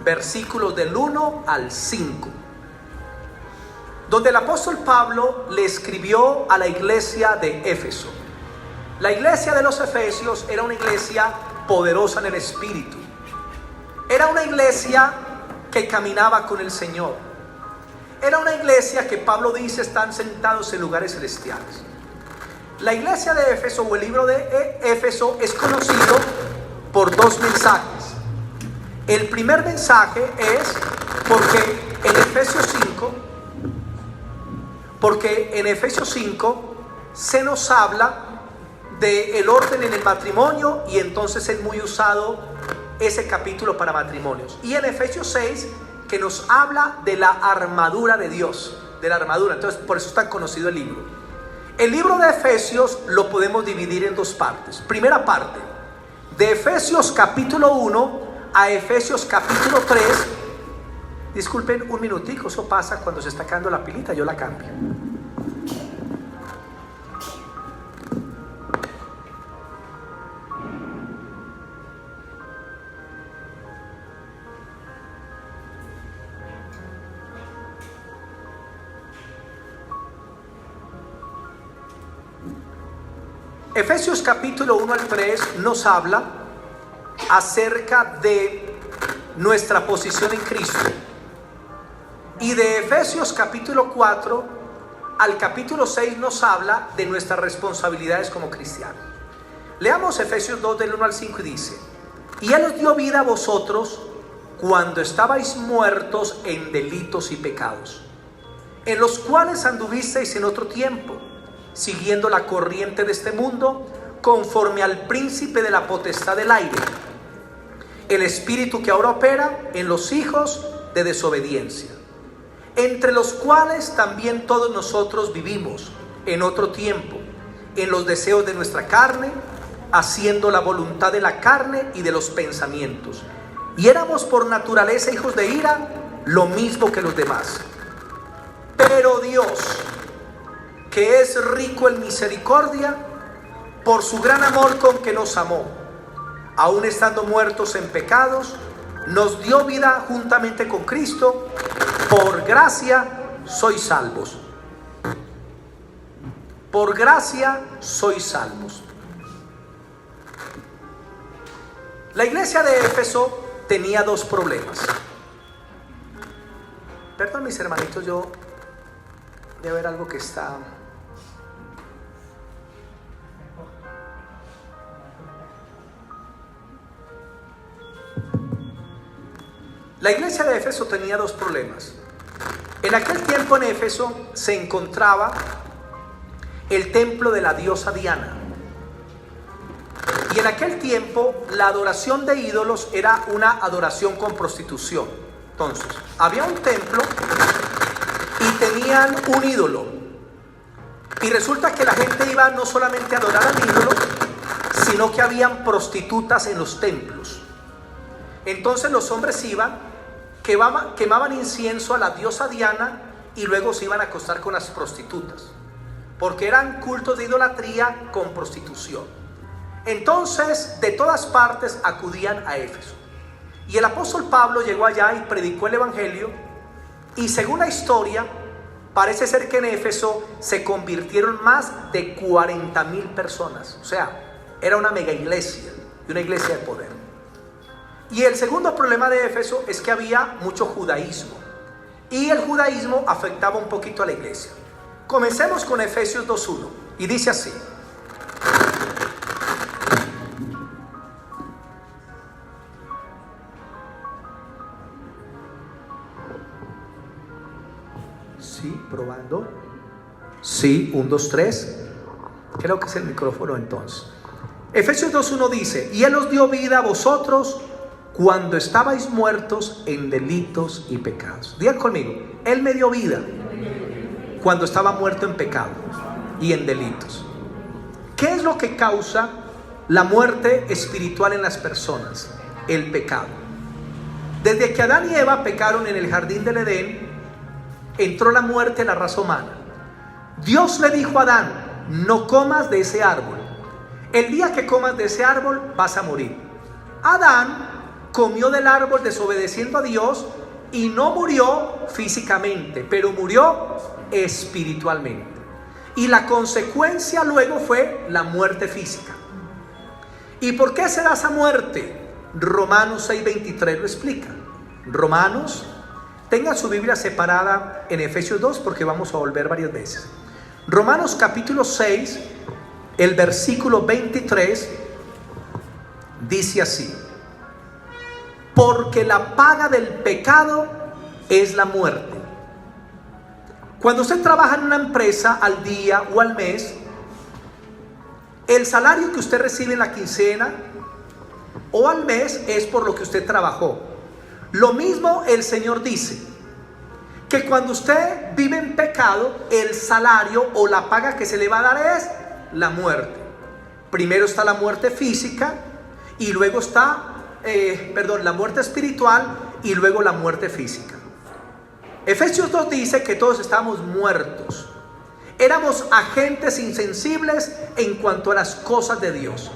Versículos del 1 al 5, donde el apóstol Pablo le escribió a la iglesia de Éfeso. La iglesia de los Efesios era una iglesia poderosa en el Espíritu. Era una iglesia que caminaba con el Señor. Era una iglesia que Pablo dice están sentados en lugares celestiales. La iglesia de Éfeso, o el libro de Éfeso, es conocido por dos mensajes. El primer mensaje es porque en Efesios 5 se nos habla del orden en el matrimonio, y entonces es muy usado ese capítulo para matrimonios. Y en Efesios 6 que nos habla de la armadura de Dios, de la armadura. Entonces por eso es tan conocido el libro. El libro de Efesios lo podemos dividir en dos partes. Primera parte, de Efesios capítulo 1 a Efesios capítulo 3. Disculpen un minutico, eso pasa cuando se está quedando la pilita, yo la cambio. Efesios capítulo 1 al 3 nos habla acerca de nuestra posición en Cristo. Y de Efesios capítulo 4 al capítulo 6 nos habla de nuestras responsabilidades como cristianos. Leamos Efesios 2 del 1 al 5 y dice: y Él os dio vida a vosotros cuando estabais muertos en delitos y pecados, en los cuales anduvisteis en otro tiempo, siguiendo la corriente de este mundo, conforme al príncipe de la potestad del aire, el espíritu que ahora opera en los hijos de desobediencia, entre los cuales también todos nosotros vivimos en otro tiempo, en los deseos de nuestra carne, haciendo la voluntad de la carne y de los pensamientos, y éramos por naturaleza hijos de ira, lo mismo que los demás. Pero Dios, que es rico en misericordia, por su gran amor con que nos amó, aun estando muertos en pecados, nos dio vida juntamente con Cristo. Por gracia sois salvos. Por gracia sois salvos. La iglesia de Éfeso tenía dos problemas. Perdón, mis hermanitos, yo debe haber algo que está... La iglesia de Éfeso tenía dos problemas. En aquel tiempo en Éfeso se encontraba el templo de la diosa Diana. Y en aquel tiempo la adoración de ídolos era una adoración con prostitución. Entonces, había un templo y tenían un ídolo. Y resulta que la gente iba no solamente a adorar al ídolo, sino que habían prostitutas en los templos. Entonces los hombres iban, quemaban incienso a la diosa Diana y luego se iban a acostar con las prostitutas, porque eran cultos de idolatría con prostitución. Entonces de todas partes acudían a Éfeso, y el apóstol Pablo llegó allá y predicó el evangelio, y según la historia parece ser que en Éfeso se convirtieron más de 40,000 personas. O sea, era una mega iglesia y una iglesia de poder. Y el segundo problema de Éfeso es que había mucho judaísmo, y el judaísmo afectaba un poquito a la iglesia. Comencemos con Efesios 2:1 y dice así: sí, probando. Sí, 1, 2, 3. Creo que es el micrófono entonces. Efesios 2:1 dice: y Él os dio vida a vosotros cuando estabais muertos en delitos y pecados. Digan conmigo: Él me dio vida cuando estaba muerto en pecado y en delitos. ¿Qué es lo que causa la muerte espiritual en las personas? El pecado. Desde que Adán y Eva pecaron en el jardín del Edén, entró la muerte en la raza humana. Dios le dijo a Adán: no comas de ese árbol. El día que comas de ese árbol vas a morir. Adán comió del árbol desobedeciendo a Dios y no murió físicamente, pero murió espiritualmente. Y la consecuencia luego fue la muerte física. ¿Y por qué se da esa muerte? Romanos 6:23 lo explica. Romanos, tengan su Biblia separada en Efesios 2 porque vamos a volver varias veces. Romanos capítulo 6, el versículo 23 dice así: porque la paga del pecado es la muerte. Cuando usted trabaja en una empresa al día o al mes, el salario que usted recibe en la quincena o al mes es por lo que usted trabajó. Lo mismo el Señor dice, que cuando usted vive en pecado, el salario o la paga que se le va a dar es la muerte. Primero está la muerte física y luego está, la muerte espiritual y luego la muerte física. Efesios 2 dice que todos estábamos muertos. Éramos agentes insensibles en cuanto a las cosas de Dios.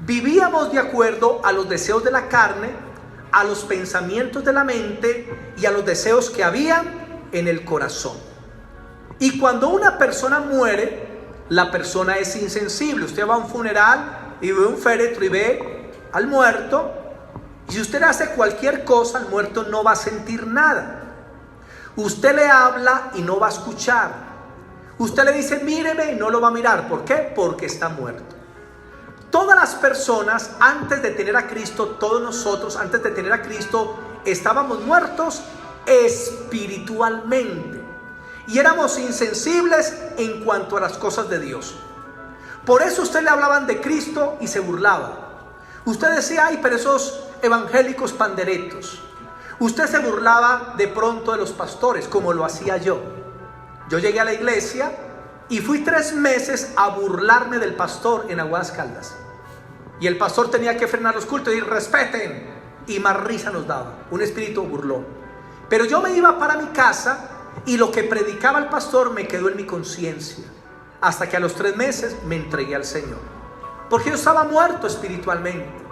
Vivíamos de acuerdo a los deseos de la carne, a los pensamientos de la mente y a los deseos que habían en el corazón. Y cuando una persona muere, la persona es insensible. Usted va a un funeral y ve un féretro y ve al muerto, y si usted hace cualquier cosa, el muerto no va a sentir nada. Usted le habla y no va a escuchar. Usted le dice míreme y no lo va a mirar. ¿Por qué? Porque está muerto. Todas las personas antes de tener a Cristo, todos nosotros antes de tener a Cristo, estábamos muertos espiritualmente y éramos insensibles en cuanto a las cosas de Dios. Por eso usted le hablaban de Cristo y se burlaba. Usted decía, ay, pero esos evangélicos panderetos. Usted se burlaba de pronto de los pastores, como lo hacía yo. Yo llegué a la iglesia y fui 3 meses a burlarme del pastor en Aguadas Caldas. Y el pastor tenía que frenar los cultos y decir, respeten. Y más risa nos daba, un espíritu burlón. Pero yo me iba para mi casa y lo que predicaba el pastor me quedó en mi conciencia. Hasta que a los 3 meses me entregué al Señor. Porque yo estaba muerto espiritualmente.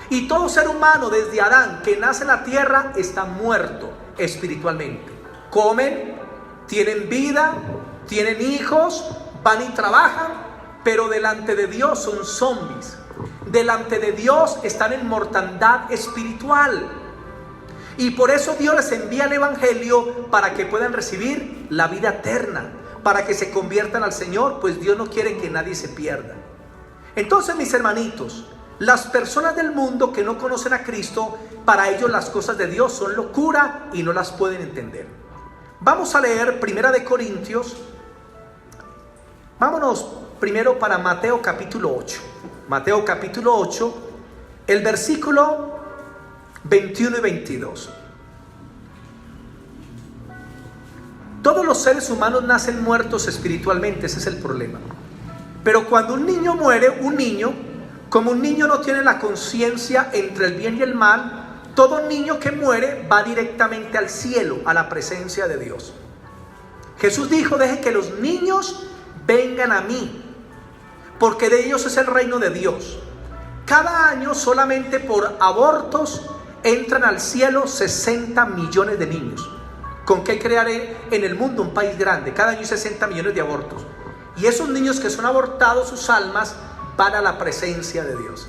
Y todo ser humano desde Adán que nace en la tierra está muerto espiritualmente. Comen, tienen vida, tienen hijos, van y trabajan, pero delante de Dios son zombies. Delante de Dios están en mortandad espiritual. Y por eso Dios les envía el evangelio para que puedan recibir la vida eterna, para que se conviertan al Señor, pues Dios no quiere que nadie se pierda. Entonces, mis hermanitos, las personas del mundo que no conocen a Cristo, para ellos las cosas de Dios son locura y no las pueden entender. Vamos a leer 1 Corintios. Vámonos primero para Mateo capítulo 8. Mateo capítulo 8, el versículo 21 y 22. Todos los seres humanos nacen muertos espiritualmente, ese es el problema. Pero cuando un niño muere, como un niño no tiene la conciencia entre el bien y el mal, todo niño que muere va directamente al cielo, a la presencia de Dios. Jesús dijo, deje que los niños vengan a mí, porque de ellos es el reino de Dios. Cada año solamente por abortos entran al cielo 60 millones de niños. ¿Con qué crear en el mundo un país grande? Cada año hay 60 millones de abortos. Y esos niños que son abortados, sus almas van a la presencia de Dios.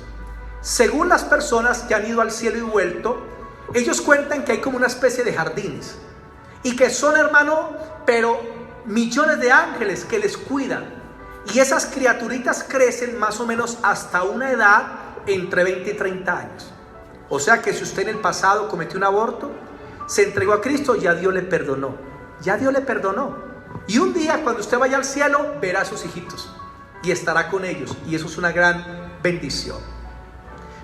Según las personas que han ido al cielo y vuelto, ellos cuentan que hay como una especie de jardines y que son, hermano, pero millones de ángeles que les cuidan, y esas criaturitas crecen más o menos hasta una edad entre 20 y 30 años. O sea que si usted en el pasado cometió un aborto, se entregó a Cristo, ya Dios le perdonó. Ya Dios le perdonó. Y un día cuando usted vaya al cielo, verá a sus hijitos y estará con ellos, y eso es una gran bendición.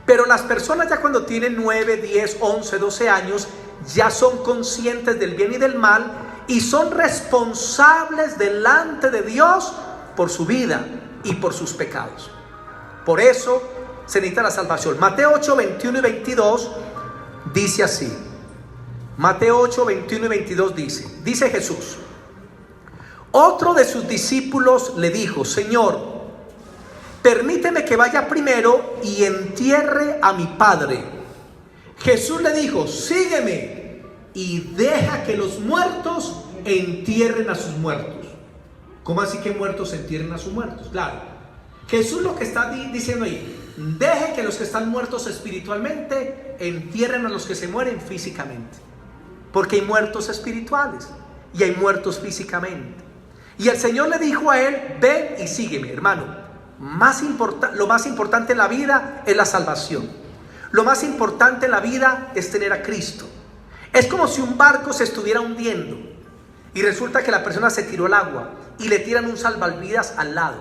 Pero las personas ya cuando tienen 9, 10, 11, 12 años, ya son conscientes del bien y del mal y son responsables delante de Dios por su vida y por sus pecados. Por eso se necesita la salvación. Mateo 8, 21 y 22 dice así. Mateo 8, 21 y 22 dice Jesús: otro de sus discípulos le dijo, Señor, permíteme que vaya primero y entierre a mi padre. Jesús le dijo: sígueme y deja que los muertos entierren a sus muertos. ¿Cómo así que muertos entierren a sus muertos? Claro, Jesús lo que está diciendo ahí: deje que los que están muertos espiritualmente entierren a los que se mueren físicamente. Porque hay muertos espirituales y hay muertos físicamente. Y el Señor le dijo a él: ven y sígueme. Hermano, lo más importante en la vida es la salvación. Lo más importante en la vida es tener a Cristo. Es como si un barco se estuviera hundiendo y resulta que la persona se tiró al agua y le tiran un salvavidas al lado.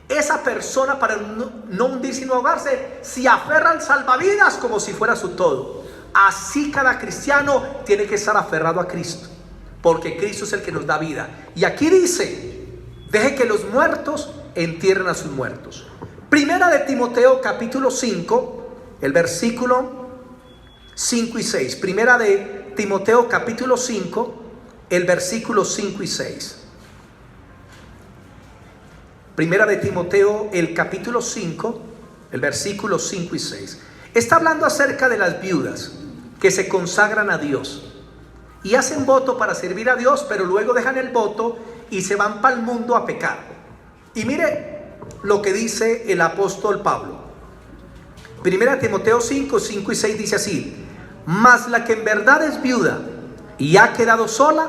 Esa persona, para no hundirse y no ahogarse, se aferra al salvavidas como si fuera su todo. Así cada cristiano tiene que estar aferrado a Cristo, porque Cristo es el que nos da vida. Y aquí dice: deje que los muertos entierren a sus muertos. Primera de Timoteo capítulo 5, el versículo 5 y 6. Primera de Timoteo capítulo 5, el versículo 5 y 6. Primera de Timoteo, el capítulo 5, el versículo 5 y 6. Está hablando acerca de las viudas que se consagran a Dios y hacen voto para servir a Dios, pero luego dejan el voto y se van para el mundo a pecar. Y mire lo que dice el apóstol Pablo. Primera de Timoteo 5, 5 y 6 dice así: mas la que en verdad es viuda y ha quedado sola,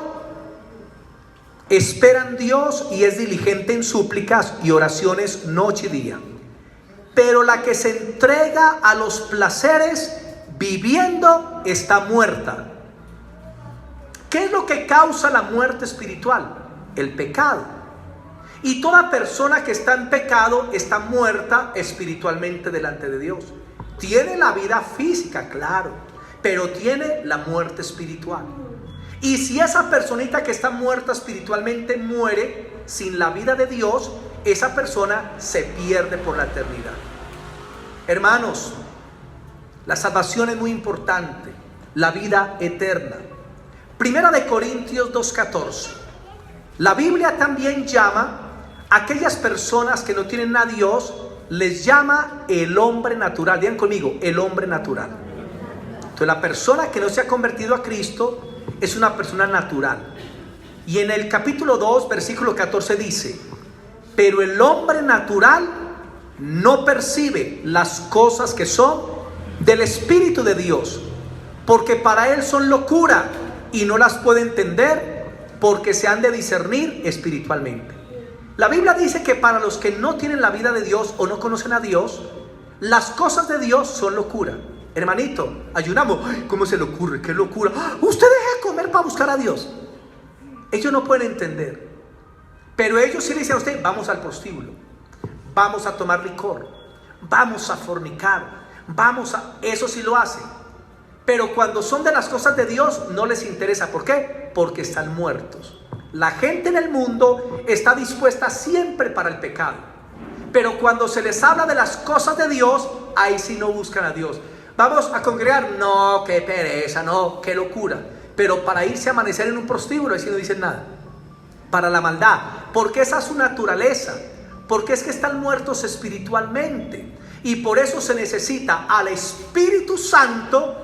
espera en Dios y es diligente en súplicas y oraciones noche y día. Pero la que se entrega a los placeres viviendo está muerta. ¿Qué es lo que causa la muerte espiritual? El pecado. Y toda persona que está en pecado está muerta espiritualmente delante de Dios. Tiene la vida física, claro, pero tiene la muerte espiritual. Y si esa personita que está muerta espiritualmente muere sin la vida de Dios, esa persona se pierde por la eternidad. Hermanos, la salvación es muy importante, la vida eterna. Primera de Corintios 2:14. La Biblia también llama a aquellas personas que no tienen a Dios, les llama el hombre natural. Digan conmigo: el hombre natural. Entonces, la persona que no se ha convertido a Cristo es una persona natural. Y en el capítulo 2, versículo 14 dice: pero el hombre natural no percibe las cosas que son del Espíritu de Dios, porque para él son locura y no las puede entender, porque se han de discernir espiritualmente. La Biblia dice que para los que no tienen la vida de Dios o no conocen a Dios, las cosas de Dios son locura. Hermanito, ayunamos: ¡ay, cómo se le ocurre! ¡Qué locura! Usted deja de comer para buscar a Dios. Ellos no pueden entender. Pero ellos sí le dicen a usted: vamos al prostíbulo, vamos a tomar licor, vamos a fornicar, eso sí lo hacen. Pero cuando son de las cosas de Dios no les interesa. ¿Por qué? Porque están muertos. La gente en el mundo está dispuesta siempre para el pecado, pero cuando se les habla de las cosas de Dios, ahí sí no buscan a Dios. Vamos a congregar: no, qué pereza, no, qué locura. Pero para irse a amanecer en un prostíbulo, ahí sí no dicen nada. Para la maldad, porque esa es su naturaleza, porque es que están muertos espiritualmente. Y por eso se necesita al Espíritu Santo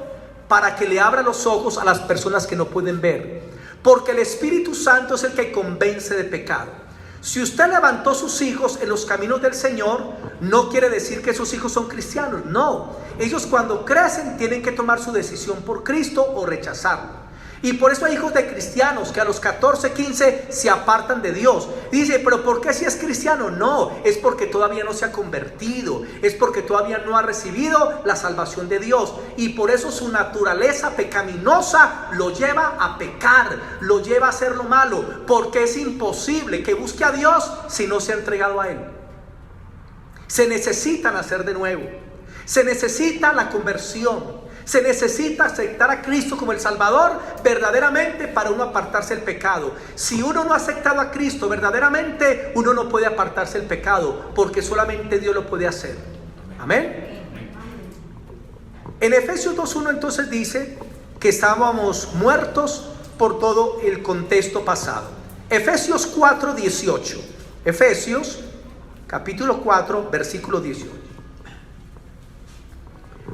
para que le abra los ojos a las personas que no pueden ver. Porque el Espíritu Santo es el que convence de pecado. Si usted levantó sus hijos en los caminos del Señor, no quiere decir que sus hijos son cristianos. No, ellos cuando crecen tienen que tomar su decisión por Cristo o rechazarlo. Y por eso hay hijos de cristianos que a los 14, 15 se apartan de Dios. Dice: pero ¿por qué si es cristiano? No, es porque todavía no se ha convertido, es porque todavía no ha recibido la salvación de Dios. Y por eso su naturaleza pecaminosa lo lleva a pecar, lo lleva a hacer lo malo, porque es imposible que busque a Dios si no se ha entregado a Él. Se necesita nacer de nuevo, se necesita la conversión. Se necesita aceptar a Cristo como el Salvador verdaderamente para uno apartarse del pecado. Si uno no ha aceptado a Cristo verdaderamente, uno no puede apartarse del pecado, porque solamente Dios lo puede hacer. Amén. En Efesios 2:1 entonces dice que estábamos muertos por todo el contexto pasado. Efesios 4:18. Efesios capítulo 4, versículo 18.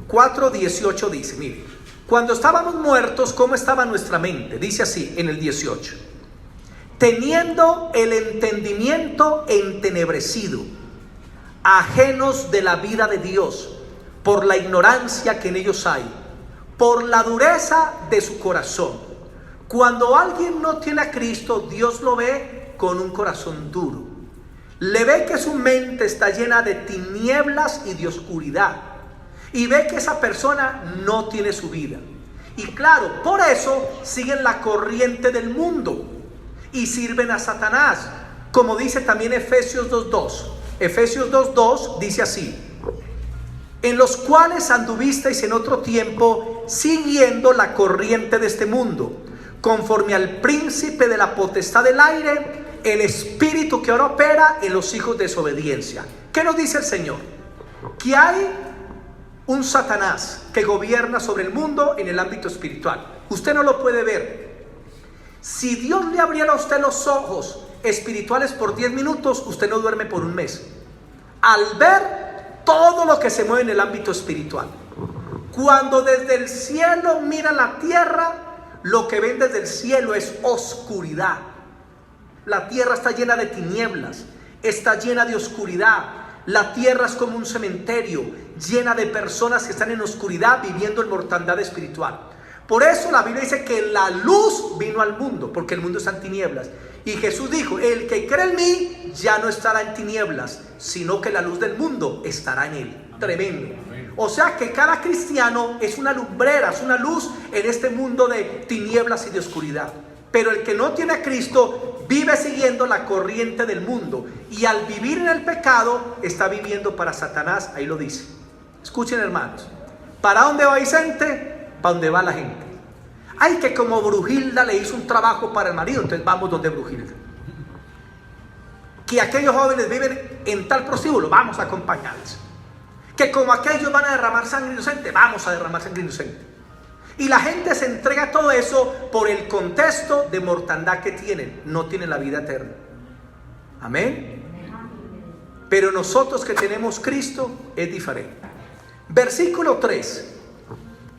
4:18 dice: mire, Cuando estábamos muertos, ¿cómo estaba nuestra mente? Dice así en el 18: teniendo el entendimiento entenebrecido, ajenos de la vida de Dios, por la ignorancia que en ellos hay, por la dureza de su corazón. Cuando alguien no tiene a Cristo, Dios lo ve con un corazón duro. Le ve que su mente está llena de tinieblas y de oscuridad, y ve que esa persona no tiene su vida. Y claro, por eso siguen la corriente del mundo y sirven a Satanás, como dice también Efesios 2:2. Efesios 2:2 dice así: en los cuales anduvisteis en otro tiempo, siguiendo la corriente de este mundo, conforme al príncipe de la potestad del aire, el espíritu que ahora opera en los hijos de desobediencia. ¿Qué nos dice el Señor? Que hay un Satanás que gobierna sobre el mundo en el ámbito espiritual. Usted no lo puede ver. Si Dios le abriera a usted los ojos espirituales por 10 minutos, usted no duerme por un mes, al ver todo lo que se mueve en el ámbito espiritual. Cuando desde el cielo mira la tierra, lo que ven desde el cielo es oscuridad. La tierra está llena de tinieblas, está llena de oscuridad. La tierra es como un cementerio, llena de personas que están en oscuridad viviendo en mortandad espiritual. Por eso la Biblia dice que la luz vino al mundo, porque el mundo está en tinieblas. Y Jesús dijo: el que cree en mí ya no estará en tinieblas, sino que la luz del mundo estará en él. Tremendo. O sea que cada cristiano es una lumbrera, es una luz en este mundo de tinieblas y de oscuridad. Pero el que no tiene a Cristo vive siguiendo la corriente del mundo, y al vivir en el pecado está viviendo para Satanás. Ahí lo dice. Escuchen, hermanos, ¿para dónde va Vicente? Para dónde va la gente. Ay, que como Brujilda le hizo un trabajo para el marido, entonces vamos donde Brujilda. Que aquellos jóvenes viven en tal prostíbulo, vamos a acompañarles. Que como aquellos van a derramar sangre inocente, vamos a derramar sangre inocente. Y la gente se entrega a todo eso por el contexto de mortandad que tienen. No tienen la vida eterna. Amén. Pero nosotros que tenemos Cristo es diferente. Versículo 3.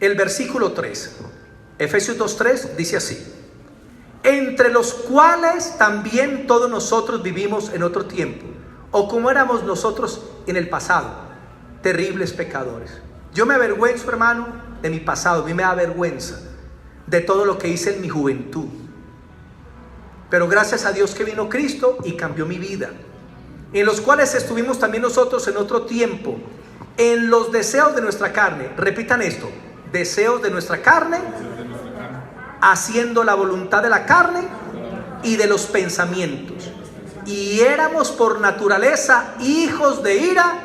El versículo 3. Efesios 2:3 dice así: entre los cuales también todos nosotros vivimos en otro tiempo, o como éramos nosotros en el pasado, terribles pecadores. Yo me avergüenzo, hermano, de mi pasado. A mí me da vergüenza de todo lo que hice en mi juventud. Pero gracias a Dios que vino Cristo y cambió mi vida. En los cuales estuvimos también nosotros en otro tiempo, en los deseos de nuestra carne. Repitan esto: deseos de nuestra carne, haciendo la voluntad de la carne y de los pensamientos. Y éramos por naturaleza hijos de ira,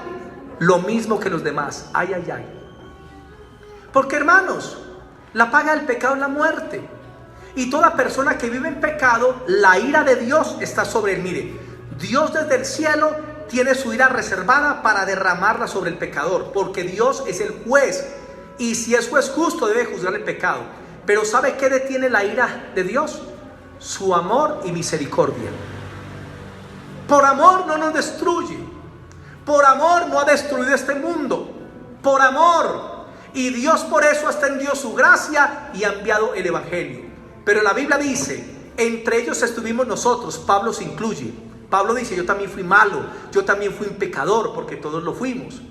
lo mismo que los demás. Ay, ay, ay. Porque, hermanos, la paga del pecado es la muerte. Y toda persona que vive en pecado, la ira de Dios está sobre él. Mire, Dios desde el cielo tiene su ira reservada para derramarla sobre el pecador, porque Dios es el juez. Y si es juez justo, debe juzgar el pecado. Pero ¿sabe qué detiene la ira de Dios? Su amor y misericordia. Por amor no nos destruye. Por amor no ha destruido este mundo. Por amor. Y Dios por eso ha extendido su gracia y ha enviado el evangelio. Pero la Biblia dice: entre ellos estuvimos nosotros. Pablo se incluye. Pablo dice: yo también fui malo, yo también fui un pecador, porque todos lo fuimos.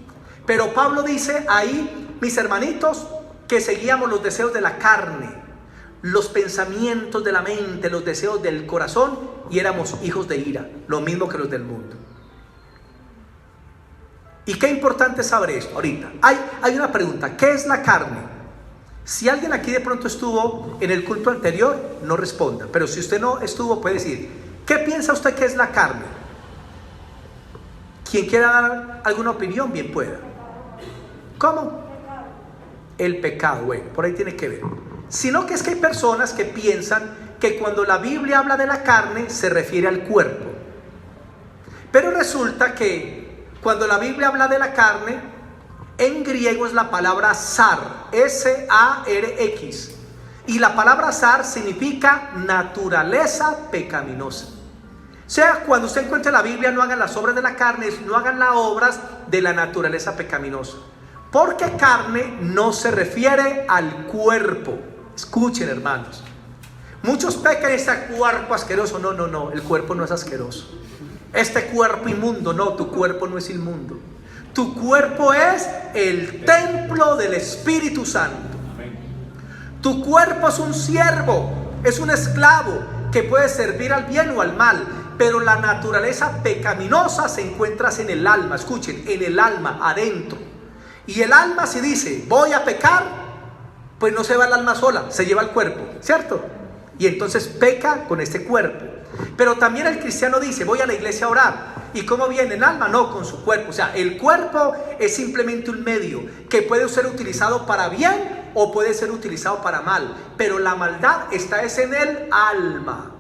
Pero Pablo dice ahí: mis hermanitos, que seguíamos los deseos de la carne, los pensamientos de la mente, los deseos del corazón, y éramos hijos de ira, lo mismo que los del mundo. Y qué importante saber esto ahorita. Hay una pregunta: ¿qué es la carne? Si alguien aquí de pronto estuvo en el culto anterior, no responda. Pero si usted no estuvo, puede decir: ¿qué piensa usted que es la carne? Quien quiera dar alguna opinión, bien pueda. ¿Cómo? El pecado, bueno, por ahí tiene que ver. Sino que es que hay personas que piensan que cuando la Biblia habla de la carne, se refiere al cuerpo. Pero resulta que cuando la Biblia habla de la carne, en griego es la palabra sar, S-A-R-X. Y la palabra sar significa naturaleza pecaminosa. O sea, cuando usted encuentre la Biblia, no hagan las obras de la carne, no hagan las obras de la naturaleza pecaminosa. Porque carne no se refiere al cuerpo. Escuchen, hermanos. Muchos pecan ese cuerpo asqueroso. No, el cuerpo no es asqueroso. Este cuerpo inmundo, no, tu cuerpo no es inmundo. Tu cuerpo es el templo del Espíritu Santo. Tu cuerpo es un siervo, es un esclavo que puede servir al bien o al mal. Pero la naturaleza pecaminosa se encuentra en el alma. Escuchen, en el alma, adentro. Y el alma, si dice, voy a pecar, pues no se va el alma sola, se lleva el cuerpo, ¿cierto? Y entonces peca con este cuerpo. Pero también el cristiano dice, voy a la iglesia a orar. ¿Y cómo viene el alma? No, con su cuerpo. O sea, el cuerpo es simplemente un medio que puede ser utilizado para bien o puede ser utilizado para mal. Pero la maldad está en el alma.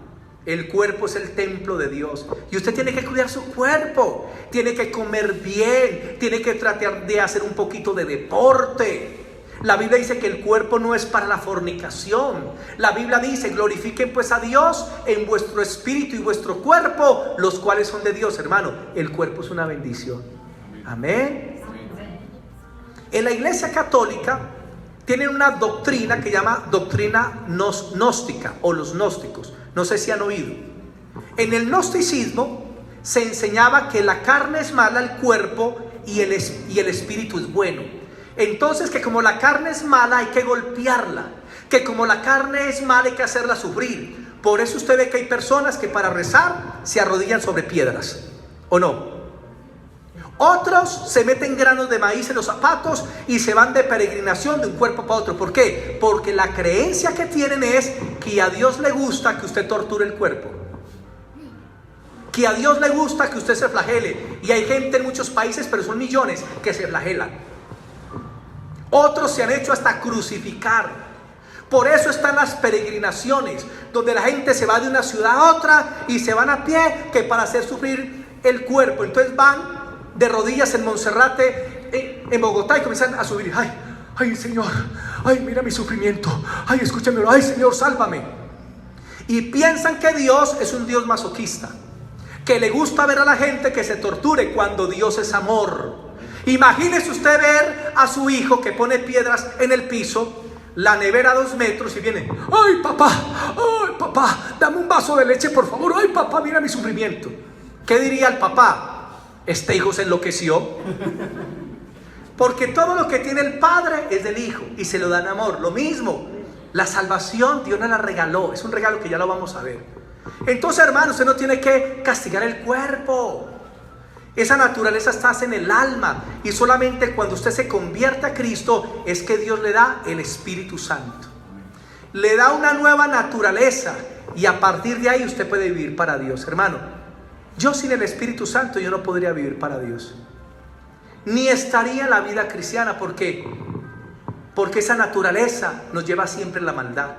El cuerpo es el templo de Dios. Y usted tiene que cuidar su cuerpo. Tiene que comer bien. Tiene que tratar de hacer un poquito de deporte. La Biblia dice que el cuerpo no es para la fornicación. La Biblia dice, glorifiquen pues a Dios en vuestro espíritu y vuestro cuerpo, los cuales son de Dios. Hermano, el cuerpo es una bendición. Amén. En la iglesia católica tienen una doctrina que llama doctrina gnóstica o los gnósticos. No sé si han oído. En el gnosticismo se enseñaba que la carne es mala, el cuerpo y el espíritu es bueno. Entonces, que como la carne es mala hay que golpearla, que como la carne es mala hay que hacerla sufrir. Por eso usted ve que hay personas que para rezar se arrodillan sobre piedras, ¿o no? Otros se meten granos de maíz en los zapatos y se van de peregrinación de un cuerpo para otro. ¿Por qué? Porque la creencia que tienen es que a Dios le gusta que usted torture el cuerpo, que a Dios le gusta que usted se flagele. Y hay gente en muchos países, pero son millones, que se flagelan. Otros se han hecho hasta crucificar. Por eso están las peregrinaciones, donde la gente se va de una ciudad a otra y se van a pie, que para hacer sufrir el cuerpo. Entonces van de rodillas en Monserrate, en Bogotá, y comienzan a subir. Ay Señor, ay mira mi sufrimiento, ay escúchame, ay Señor, sálvame. Y piensan que Dios es un Dios masoquista, que le gusta ver a la gente que se torture cuando Dios es amor. Imagínese usted ver a su hijo que pone piedras en el piso, la nevera a 2 metros, y viene, ay papá, dame un vaso de leche por favor, ay papá, mira mi sufrimiento. ¿Qué diría el papá? Este hijo se enloqueció. Porque todo lo que tiene el padre es del hijo y se lo da en amor. Lo mismo, la salvación Dios nos la regaló, es un regalo que ya lo vamos a ver. Entonces, hermano, usted no tiene que castigar el cuerpo. Esa naturaleza está en el alma, y solamente cuando usted se convierte a Cristo es que Dios le da el Espíritu Santo. Le da una nueva naturaleza, y a partir de ahí usted puede vivir para Dios. Hermano, yo sin el Espíritu Santo yo no podría vivir para Dios, ni estaría en la vida cristiana. ¿Por qué? Porque esa naturaleza nos lleva siempre en la maldad.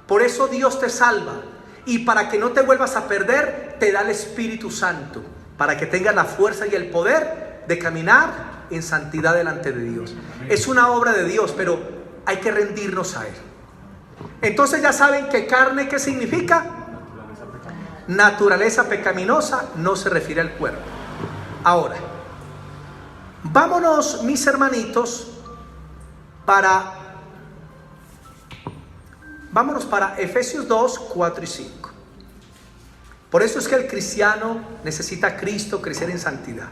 Por eso Dios te salva, y para que no te vuelvas a perder te da el Espíritu Santo, para que tengas la fuerza y el poder de caminar en santidad delante de Dios. Es una obra de Dios, pero hay que rendirnos a Él. Entonces ya saben que carne, ¿qué significa? Naturaleza pecaminosa, no se refiere al cuerpo. Ahora, vámonos, mis hermanitos, para Efesios 2, 4 y 5. Por eso es que el cristiano necesita a Cristo, crecer en santidad.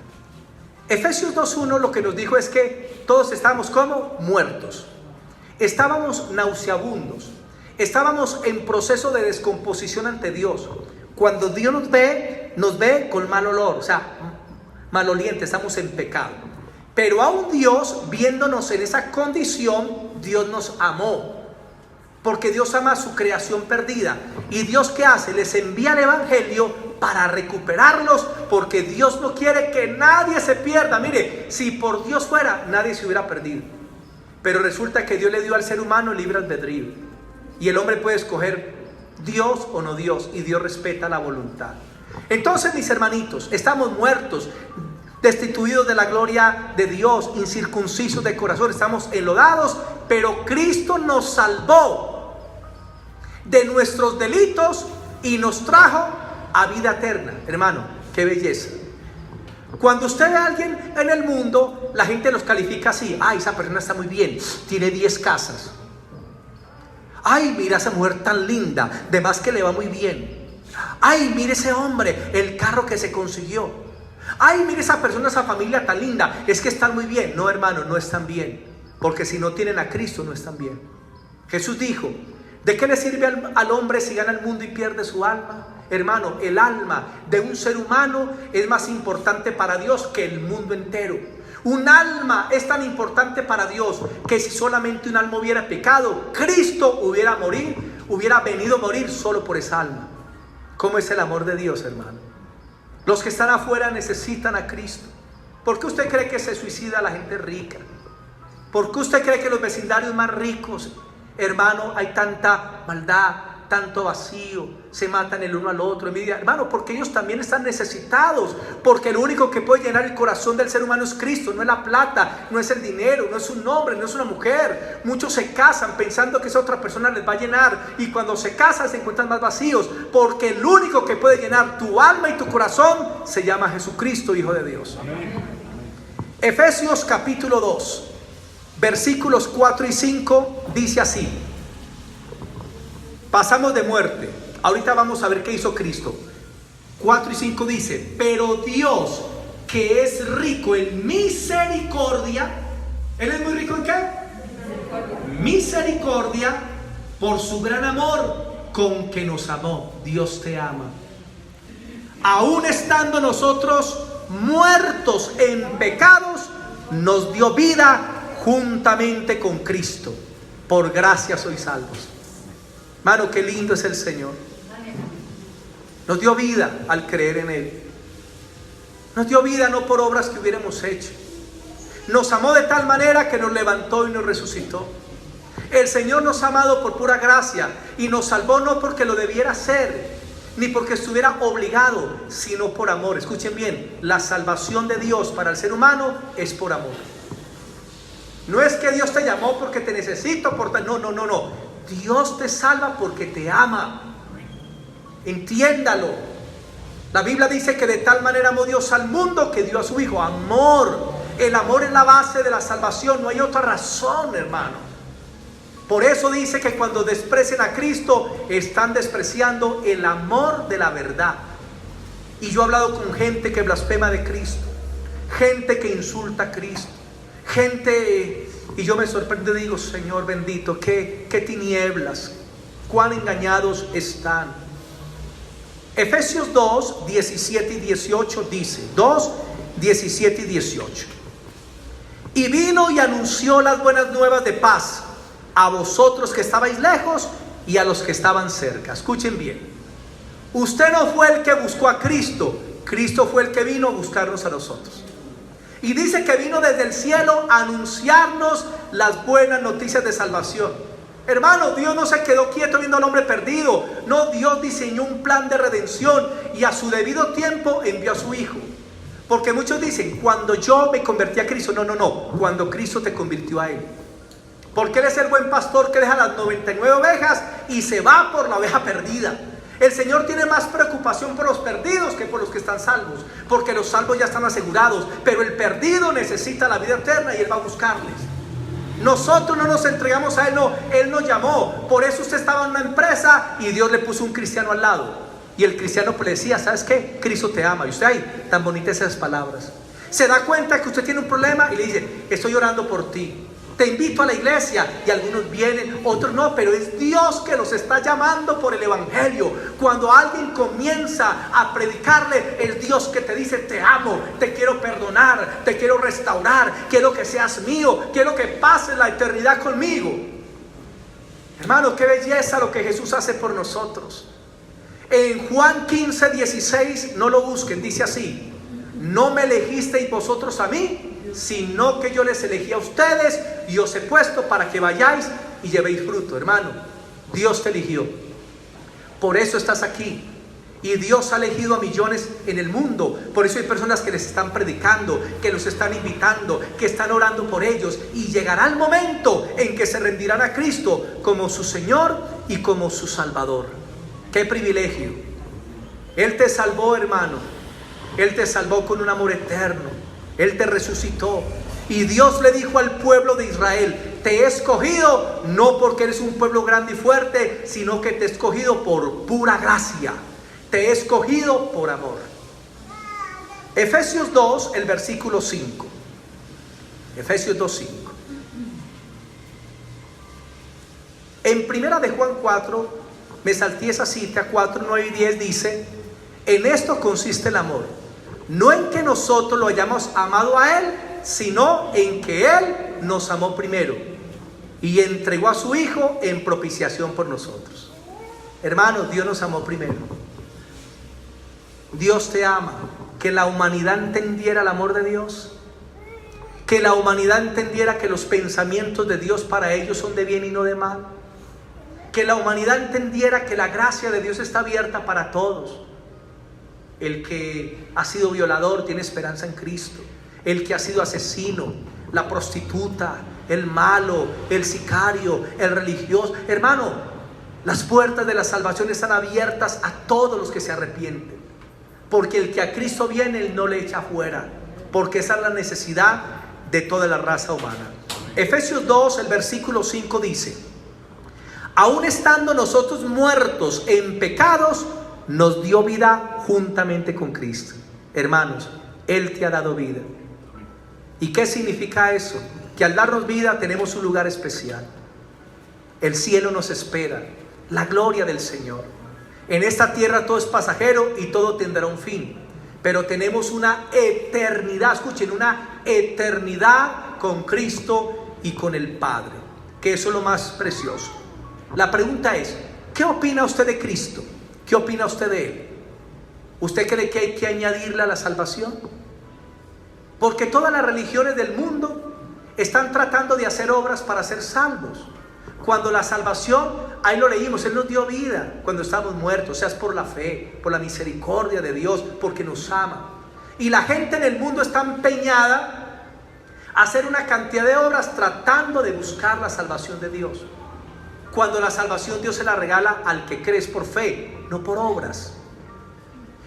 Efesios 2.1 lo que nos dijo es que todos estábamos como muertos. Estábamos nauseabundos. Estábamos en proceso de descomposición ante Dios. Cuando Dios nos ve con mal olor, o sea, maloliente, estamos en pecado. Pero aún Dios, viéndonos en esa condición, Dios nos amó. Porque Dios ama a su creación perdida. ¿Y Dios qué hace? Les envía el evangelio para recuperarlos, porque Dios no quiere que nadie se pierda. Mire, si por Dios fuera, nadie se hubiera perdido. Pero resulta que Dios le dio al ser humano libre albedrío, y el hombre puede escoger Dios o no Dios, y Dios respeta la voluntad. Entonces, mis hermanitos, estamos muertos, destituidos de la gloria de Dios, incircuncisos de corazón, estamos enlodados, pero Cristo nos salvó de nuestros delitos y nos trajo a vida eterna. Hermano, qué belleza. Cuando usted ve a alguien en el mundo, la gente los califica así: ay, esa persona está muy bien, tiene 10 casas. Ay, mira esa mujer tan linda, de más que le va muy bien. Ay, mire ese hombre, el carro que se consiguió. Ay, mire esa persona, esa familia tan linda, es que están muy bien. No, hermano, no están bien, porque si no tienen a Cristo no están bien. Jesús dijo: ¿de qué le sirve al hombre si gana el mundo y pierde su alma? Hermano, el alma de un ser humano es más importante para Dios que el mundo entero. Un alma es tan importante para Dios que si solamente un alma hubiera pecado, Cristo hubiera venido a morir solo por esa alma. ¿Cómo es el amor de Dios, hermano? Los que están afuera necesitan a Cristo. ¿Por qué usted cree que se suicida la gente rica? ¿Por qué usted cree que en los vecindarios más ricos, hermano, hay tanta maldad, tanto vacío, se matan el uno al otro, envidia? Hermano, porque ellos también están necesitados, porque lo único que puede llenar el corazón del ser humano es Cristo. No es la plata, no es el dinero, no es un hombre, no es una mujer. Muchos se casan pensando que esa otra persona les va a llenar, y cuando se casan se encuentran más vacíos, porque el único que puede llenar tu alma y tu corazón se llama Jesucristo, Hijo de Dios. Amén. Efesios capítulo 2, versículos 4 y 5 dice así. Pasamos de muerte, ahorita vamos a ver qué hizo Cristo. 4 y 5 dice: pero Dios, que es rico en misericordia. ¿Él es muy rico en qué? Misericordia, por su gran amor con que nos amó. Dios te ama. Aún estando nosotros muertos en pecados, nos dio vida juntamente con Cristo. Por gracia sois salvos. Hermano, qué lindo es el Señor. Nos dio vida al creer en Él. Nos dio vida no por obras que hubiéramos hecho. Nos amó de tal manera que nos levantó y nos resucitó. El Señor nos ha amado por pura gracia y nos salvó no porque lo debiera hacer, ni porque estuviera obligado, sino por amor. Escuchen bien, la salvación de Dios para el ser humano es por amor. No es que Dios te llamó porque te necesito, no. Dios te salva porque te ama. Entiéndalo. La Biblia dice que de tal manera amó Dios al mundo que dio a su Hijo. Amor. El amor es la base de la salvación. No hay otra razón, hermano. Por eso dice que cuando desprecian a Cristo, están despreciando el amor de la verdad. Y yo he hablado con gente que blasfema de Cristo, gente que insulta a Cristo, gente... Y yo me sorprendo y digo: Señor bendito, qué tinieblas, cuán engañados están. Efesios 2, 17 y 18 dice, 2, 17 y 18. Y vino y anunció las buenas nuevas de paz a vosotros que estabais lejos y a los que estaban cerca. Escuchen bien. Usted no fue el que buscó a Cristo, Cristo fue el que vino a buscarnos a nosotros. Y dice que vino desde el cielo a anunciarnos las buenas noticias de salvación. Hermano, Dios no se quedó quieto viendo al hombre perdido. No, Dios diseñó un plan de redención y a su debido tiempo envió a su Hijo. Porque muchos dicen: cuando yo me convertí a Cristo. No, cuando Cristo te convirtió a Él. Porque Él es el buen pastor que deja las 99 ovejas y se va por la oveja perdida. El Señor tiene más preocupación por los perdidos que por los que están salvos, porque los salvos ya están asegurados, pero el perdido necesita la vida eterna y Él va a buscarles. Nosotros no nos entregamos a Él, no, Él nos llamó. Por eso usted estaba en una empresa y Dios le puso un cristiano al lado, y el cristiano pues le decía: ¿sabes qué? Cristo te ama. Y usted ahí, tan bonitas esas palabras. Se da cuenta que usted tiene un problema y le dice: estoy orando por ti, te invito a la iglesia. Y algunos vienen, otros no, pero es Dios que los está llamando por el evangelio. Cuando alguien comienza a predicarle, es Dios que te dice: te amo, te quiero perdonar, te quiero restaurar, quiero que seas mío, quiero que pases la eternidad conmigo. Hermano, qué belleza lo que Jesús hace por nosotros. En Juan 15, 16, no lo busquen, dice así: no me elegisteis vosotros a mí, sino que yo les elegí a ustedes y os he puesto para que vayáis y llevéis fruto. Hermano, Dios te eligió, por eso estás aquí. Y Dios ha elegido a millones en el mundo. Por eso hay personas que les están predicando, que los están invitando, que están orando por ellos. Y llegará el momento en que se rendirán a Cristo como su Señor y como su Salvador. ¡Qué privilegio! Él te salvó, hermano. Él te salvó con un amor eterno. Él te resucitó. Y Dios le dijo al pueblo de Israel: te he escogido no porque eres un pueblo grande y fuerte, sino que te he escogido por pura gracia. Te he escogido por amor. Efesios 2, el versículo 5. Efesios 2, 5. En primera de Juan 4, me salté esa cita, 4, 9 y 10, dice: en esto consiste el amor, no en que nosotros lo hayamos amado a Él, sino en que Él nos amó primero y entregó a su Hijo en propiciación por nosotros. Hermanos, Dios nos amó primero. Dios te ama. Que la humanidad entendiera el amor de Dios, que la humanidad entendiera que los pensamientos de Dios para ellos son de bien y no de mal, que la humanidad entendiera que la gracia de Dios está abierta para todos. El que ha sido violador tiene esperanza en Cristo. El que ha sido asesino, la prostituta, el malo, el sicario, el religioso. Hermano, las puertas de la salvación están abiertas a todos los que se arrepienten. Porque el que a Cristo viene, Él no le echa fuera. Porque esa es la necesidad de toda la raza humana. Efesios 2, el versículo 5 dice: aun estando nosotros muertos en pecados, nos dio vida juntamente con Cristo. Hermanos, Él te ha dado vida. ¿Y qué significa eso? Que al darnos vida tenemos un lugar especial. El cielo nos espera, la gloria del Señor. En esta tierra todo es pasajero y todo tendrá un fin, pero tenemos una eternidad, escuchen, una eternidad con Cristo y con el Padre, que eso es lo más precioso. La pregunta es: ¿qué opina usted de Cristo? ¿Qué opina usted de Él? ¿Usted cree que hay que añadirle a la salvación? Porque todas las religiones del mundo están tratando de hacer obras para ser salvos, cuando la salvación, ahí lo leímos, Él nos dio vida cuando estábamos muertos. O sea, es por la fe, por la misericordia de Dios, porque nos ama. Y la gente en el mundo está empeñada a hacer una cantidad de obras tratando de buscar la salvación de Dios, cuando la salvación Dios se la regala al que crees por fe, no por obras.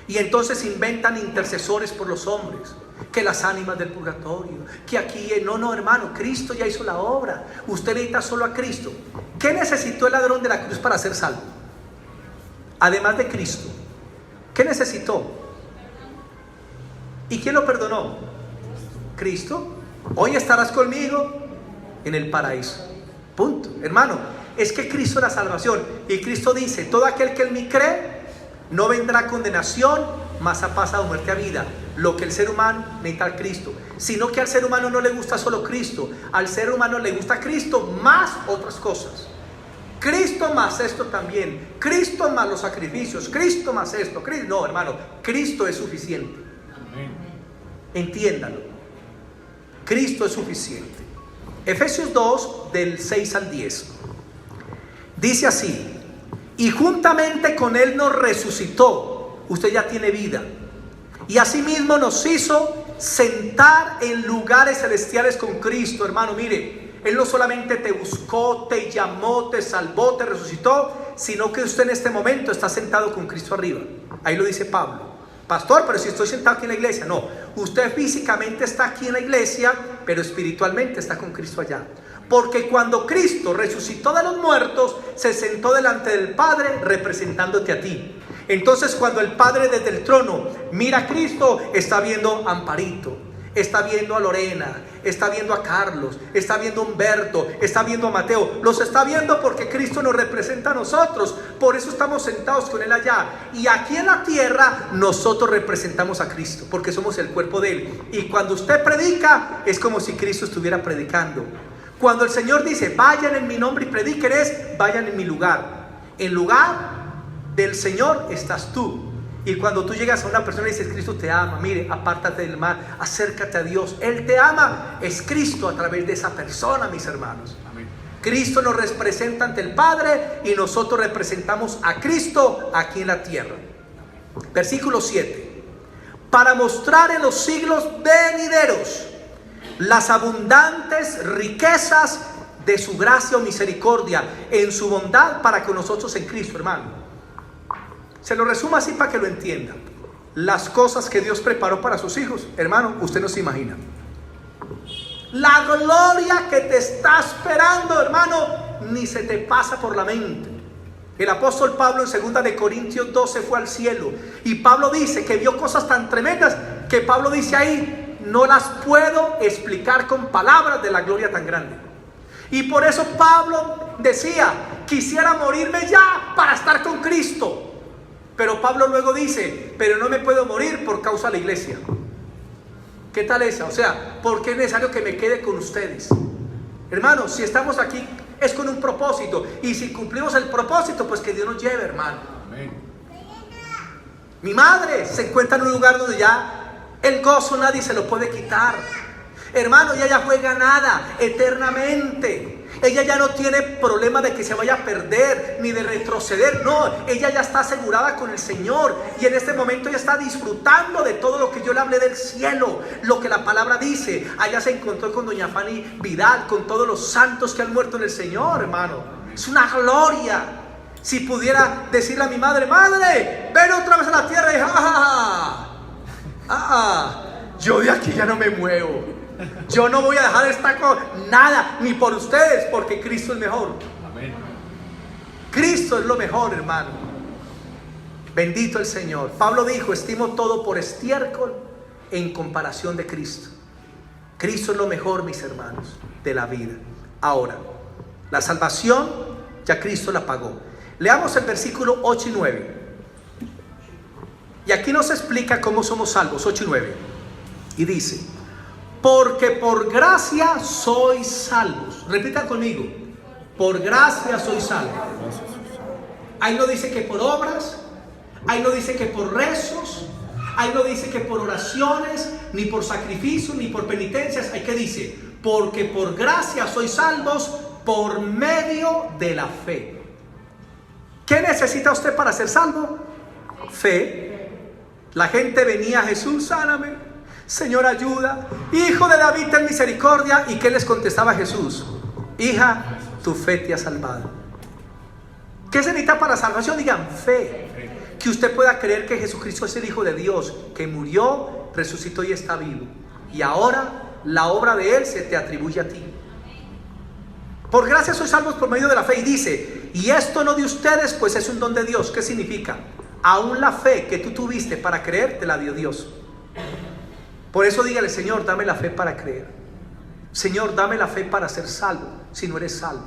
Y entonces inventan intercesores por los hombres, que las ánimas del purgatorio, que aquí, no hermano, Cristo ya hizo la obra. Usted necesita solo a Cristo. ¿Qué necesitó el ladrón de la cruz para ser salvo? Además de Cristo, ¿qué necesitó? ¿Y quién lo perdonó? Cristo. Hoy estarás conmigo en el paraíso. Punto. Hermano, es que Cristo es la salvación. Y Cristo dice: todo aquel que en mí cree no vendrá a condenación, mas ha pasado muerte a vida. Lo que el ser humano necesita a Cristo, sino que al ser humano no le gusta solo Cristo, al ser humano le gusta Cristo más otras cosas. Cristo más esto también, Cristo más los sacrificios, Cristo más esto, Cristo. No, hermano, Cristo es suficiente. Entiéndalo, Cristo es suficiente. Efesios 2, del 6 al 10 dice así: y juntamente con Él nos resucitó. Usted ya tiene vida. Y asimismo nos hizo sentar en lugares celestiales con Cristo. Hermano, mire, Él no solamente te buscó, te llamó, te salvó, te resucitó, sino que usted en este momento está sentado con Cristo arriba. Ahí lo dice Pablo. Pastor, pero si estoy sentado aquí en la iglesia. No, usted físicamente está aquí en la iglesia, pero espiritualmente está con Cristo allá. Porque cuando Cristo resucitó de los muertos, se sentó delante del Padre representándote a ti. Entonces, cuando el Padre desde el trono mira a Cristo, está viendo a Amparito, está viendo a Lorena, está viendo a Carlos, está viendo a Humberto, está viendo a Mateo. Los está viendo porque Cristo nos representa a nosotros. Por eso estamos sentados con Él allá. Y aquí en la tierra nosotros representamos a Cristo, porque somos el cuerpo de Él. Y cuando usted predica, es como si Cristo estuviera predicando. Cuando el Señor dice: vayan en mi nombre y prediquen, es: vayan en mi lugar. En lugar del Señor estás tú. Y cuando tú llegas a una persona y dices: Cristo te ama, mire, apártate del mal, acércate a Dios, Él te ama. Es Cristo a través de esa persona, mis hermanos. Amén. Cristo nos representa ante el Padre y nosotros representamos a Cristo aquí en la tierra. Versículo 7: para mostrar en los siglos venideros las abundantes riquezas de su gracia o misericordia en su bondad para con nosotros en Cristo. Hermano, se lo resumo así para que lo entiendan. las cosas que Dios preparó para sus hijos, hermano, usted no se imagina. La gloria que te está esperando, hermano, ni se te pasa por la mente. El apóstol Pablo en 2 de Corintios 12 fue al cielo. Y Pablo dice que vio cosas tan tremendas que Pablo dice ahí, no las puedo explicar con palabras de la gloria tan grande. Y por eso Pablo decía, quisiera morirme ya para estar con Cristo. Pero Pablo luego dice, pero no me puedo morir por causa de la iglesia. ¿Qué tal esa? O sea, ¿por qué es necesario que me quede con ustedes? Hermanos, si estamos aquí es con un propósito. Y si cumplimos el propósito, pues que Dios nos lleve, hermano. Amén. Mi madre se encuentra en un lugar donde ya el gozo nadie se lo puede quitar. Hermano, ella ya fue ganada eternamente. Ella ya no tiene problema de que se vaya a perder ni de retroceder. No, ella ya está asegurada con el Señor. Y en este momento ella está disfrutando de todo lo que yo le hablé del cielo. Lo que la palabra dice. Allá se encontró con doña Fanny Vidal, con todos los santos que han muerto en el Señor, hermano. Es una gloria. Si pudiera decirle a mi madre, madre, ven otra vez a la tierra. Y yo de aquí ya no me muevo. Yo no voy a dejar esta cosa, nada, ni por ustedes, porque Cristo es mejor. Amén. Cristo es lo mejor, hermano. Bendito el Señor. Pablo dijo, estimo todo por estiércol en comparación de Cristo. Cristo es lo mejor, mis hermanos, de la vida. Ahora, la salvación ya Cristo la pagó. Leamos el versículo 8 y 9. Y aquí nos explica cómo somos salvos, 8 y 9. Y dice, porque por gracia sois salvos. Repitan conmigo, por gracia sois salvos. Ahí no dice que por obras, ahí no dice que por rezos, ahí no dice que por oraciones, ni por sacrificios, ni por penitencias. Ahí que dice, porque por gracia sois salvos por medio de la fe. ¿Qué necesita usted para ser salvo? Fe. La gente venía a Jesús, sáname, Señor, ayuda, Hijo de David, ten misericordia. ¿Y qué les contestaba Jesús? Hija, tu fe te ha salvado. ¿Qué se necesita para la salvación? Digan, fe. Que usted pueda creer que Jesucristo es el Hijo de Dios, que murió, resucitó y está vivo. Y ahora la obra de Él se te atribuye a ti. Por gracia sois salvos por medio de la fe. Y dice, y esto no de ustedes, pues es un don de Dios. ¿Qué significa? Aún la fe que tú tuviste para creer, te la dio Dios. Por eso dígale, Señor, dame la fe para creer. Señor, dame la fe para ser salvo, si no eres salvo.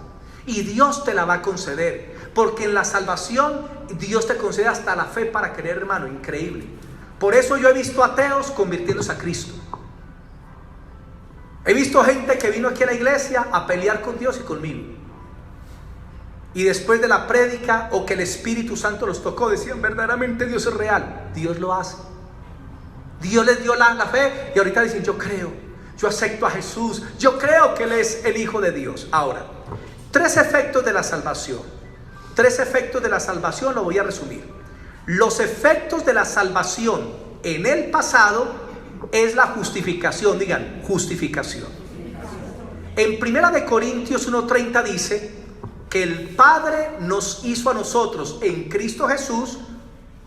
Y Dios te la va a conceder, porque en la salvación Dios te concede hasta la fe para creer, hermano, increíble. Por eso yo he visto ateos convirtiéndose a Cristo. He visto gente que vino aquí a la iglesia a pelear con Dios y conmigo. Y después de la prédica o que el Espíritu Santo los tocó, decían, verdaderamente Dios es real. Dios lo hace. Dios les dio la fe y ahorita dicen, yo creo, yo acepto a Jesús, yo creo que Él es el Hijo de Dios. Ahora, 3 efectos de la salvación. 3 efectos de la salvación, lo voy a resumir. Los efectos de la salvación en el pasado es la justificación. Digan, justificación. En 1 de Corintios 1:30 dice que el Padre nos hizo a nosotros en Cristo Jesús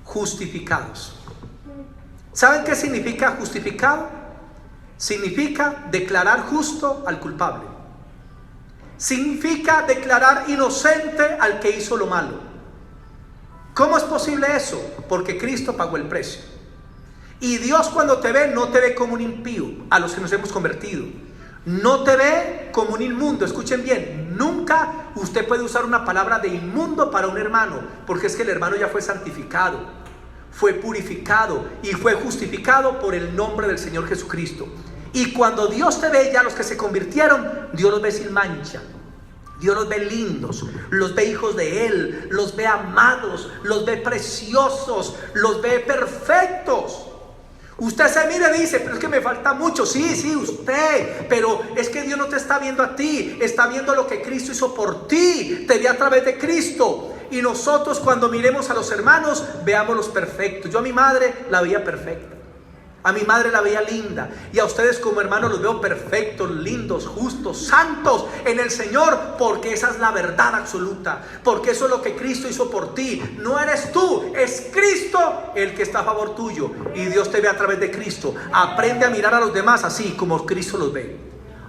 justificados. ¿Saben qué significa justificado? Significa declarar justo al culpable. Significa declarar inocente al que hizo lo malo. ¿Cómo es posible eso? Porque Cristo pagó el precio. Y Dios cuando te ve, no te ve como un impío, a los que nos hemos convertido. No te ve como un inmundo. Escuchen bien, nunca usted puede usar una palabra de inmundo para un hermano, porque es que el hermano ya fue santificado, fue purificado y fue justificado por el nombre del Señor Jesucristo. Y cuando Dios te ve, ya los que se convirtieron, Dios los ve sin mancha, Dios los ve lindos, los ve hijos de Él, los ve amados, los ve preciosos, los ve perfectos. Usted se mira y dice, pero es que me falta mucho. Sí, usted, pero es que Dios no te está viendo a ti, está viendo lo que Cristo hizo por ti, te ve a través de Cristo. Y nosotros cuando miremos a los hermanos, veámoslos perfectos. Yo a mi madre la veía perfecta, A mi madre la veía linda. Y a ustedes como hermanos los veo perfectos, lindos, justos, santos en el Señor. Porque esa es la verdad absoluta. Porque eso es lo que Cristo hizo por ti. No eres tú, es Cristo el que está a favor tuyo. Y Dios te ve a través de Cristo. Aprende a mirar a los demás así como Cristo los ve.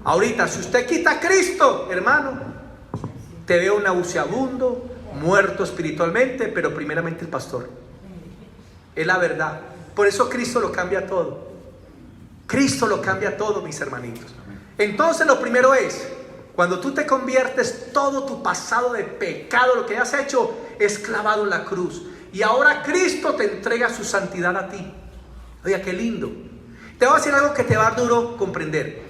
Ahorita, si usted quita a Cristo, hermano, te veo nauseabundo, muerto espiritualmente, pero primeramente el pastor. Es la verdad. Por eso Cristo lo cambia todo. Cristo lo cambia todo, mis hermanitos. Entonces lo primero es, cuando tú te conviertes, todo tu pasado de pecado, lo que has hecho, es clavado en la cruz. Y ahora Cristo te entrega su santidad a ti. Oiga, qué lindo. Te voy a decir algo que te va a dar duro comprender.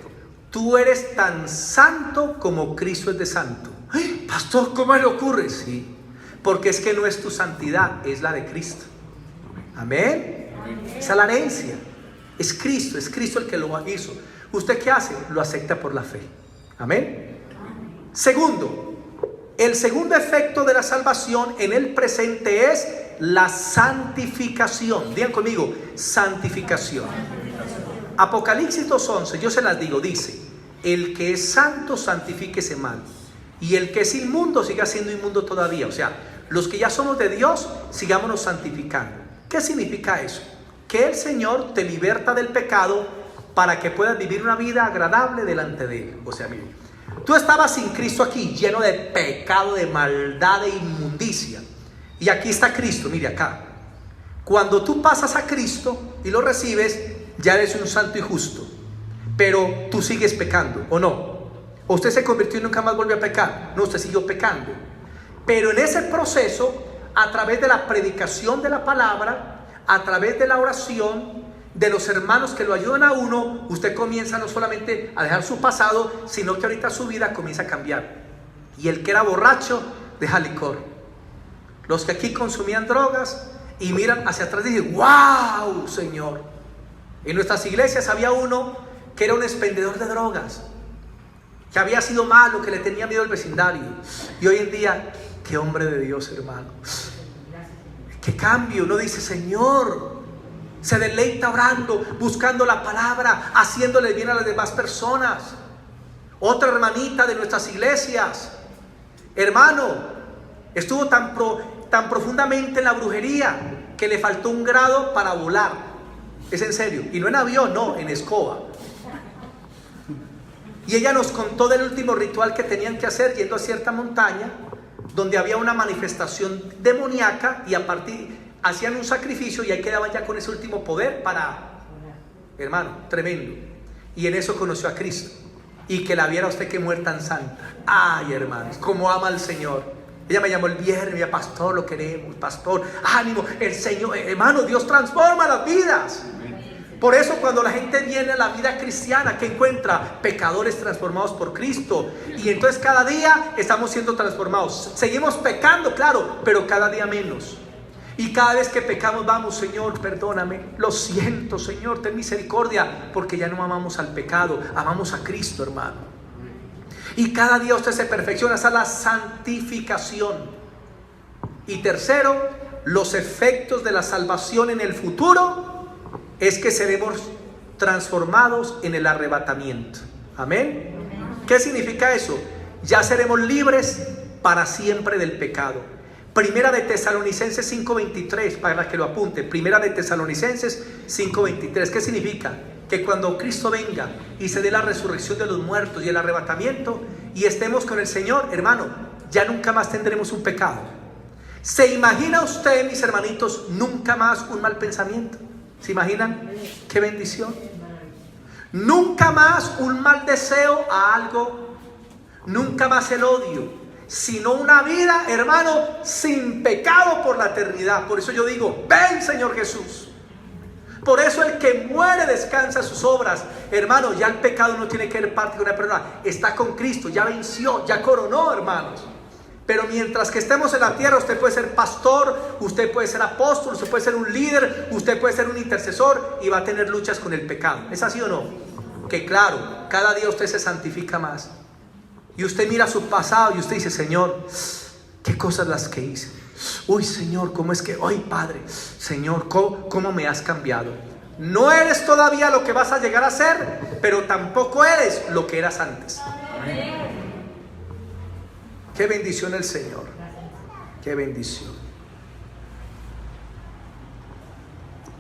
Tú eres tan santo como Cristo es de santo. ¡Ay, pastor, cómo le ocurre! Sí, porque es que no es tu santidad, es la de Cristo. Amén. Esa es la herencia. Es Cristo el que lo hizo. ¿Usted qué hace? Lo acepta por la fe. Amén. Segundo, el segundo efecto de la salvación en el presente es la santificación. Digan conmigo, santificación. Apocalipsis 2:11, yo se las digo, dice: el que es santo, santifíquese mal. Y el que es inmundo, siga siendo inmundo todavía. O sea, los que ya somos de Dios, sigámonos santificando. ¿Qué significa eso? Que el Señor te liberta del pecado para que puedas vivir una vida agradable delante de Él. O sea, mire, tú estabas sin Cristo aquí, lleno de pecado, de maldad, de inmundicia. Y aquí está Cristo, mire acá. Cuando tú pasas a Cristo y lo recibes, ya eres un santo y justo. Pero tú sigues pecando, ¿o no? ¿O usted se convirtió y nunca más volvió a pecar? No, usted siguió pecando. Pero en ese proceso, a través de la predicación de la palabra, a través de la oración, de los hermanos que lo ayudan a uno, usted comienza no solamente a dejar su pasado, sino que ahorita su vida comienza a cambiar. Y el que era borracho, deja licor. Los que aquí consumían drogas y miran hacia atrás y dicen: ¡wow, Señor! En nuestras iglesias había uno que era un expendedor de drogas, que había sido malo, que le tenía miedo al vecindario. Y hoy en día, qué hombre de Dios, hermano. Qué cambio. Uno dice: Señor, se deleita orando, buscando la palabra, haciéndole bien a las demás personas. Otra hermanita de nuestras iglesias, hermano, estuvo tan profundamente en la brujería que le faltó un grado para volar. Es en serio. Y no en avión, no, en escoba. Y ella nos contó del último ritual que tenían que hacer yendo a cierta montaña donde había una manifestación demoníaca, y a partir hacían un sacrificio y ahí quedaban ya con ese último poder para, hermano, tremendo. Y en eso conoció a Cristo. Y que la viera usted, que mujer tan santa. Ay, hermanos, cómo ama al Señor. Ella me llamó el viernes, me dijo: pastor, lo queremos, pastor, ánimo, el Señor, hermano, Dios transforma las vidas. Por eso cuando la gente viene a la vida cristiana, que encuentra pecadores transformados por Cristo, y entonces cada día estamos siendo transformados. Seguimos pecando, claro, pero cada día menos. Y cada vez que pecamos vamos: Señor, perdóname, lo siento, Señor, ten misericordia, porque ya no amamos al pecado, amamos a Cristo, hermano. Y cada día usted se perfecciona, esa es la santificación. Y tercero, los efectos de la salvación en el futuro es que seremos transformados en el arrebatamiento. Amén. ¿Qué significa eso? Ya seremos libres para siempre del pecado. Primera de Tesalonicenses 5:23, para que lo apunte. Primera de Tesalonicenses 5:23. ¿Qué significa? Que cuando Cristo venga y se dé la resurrección de los muertos y el arrebatamiento y estemos con el Señor, hermano, ya nunca más tendremos un pecado. ¿Se imagina usted, mis hermanitos, nunca más un mal pensamiento? ¿Se imaginan? ¡Qué bendición! Nunca más un mal deseo a algo, nunca más el odio, sino una vida, hermano, sin pecado por la eternidad. Por eso yo digo: ven, Señor Jesús. Por eso el que muere descansa sus obras. Hermano, ya el pecado no tiene que ver parte con una persona. Está con Cristo, ya venció, ya coronó, hermanos. Pero mientras que estemos en la tierra, usted puede ser pastor, usted puede ser apóstol, usted puede ser un líder, usted puede ser un intercesor, y va a tener luchas con el pecado. ¿Es así o no? Que claro, cada día usted se santifica más. Y usted mira su pasado y usted dice: Señor, qué cosas las que hice. Uy, Señor, cómo es que, hoy, Padre, Señor, ¿cómo me has cambiado? No eres todavía lo que vas a llegar a ser, pero tampoco eres lo que eras antes. Qué bendición el Señor. Qué bendición.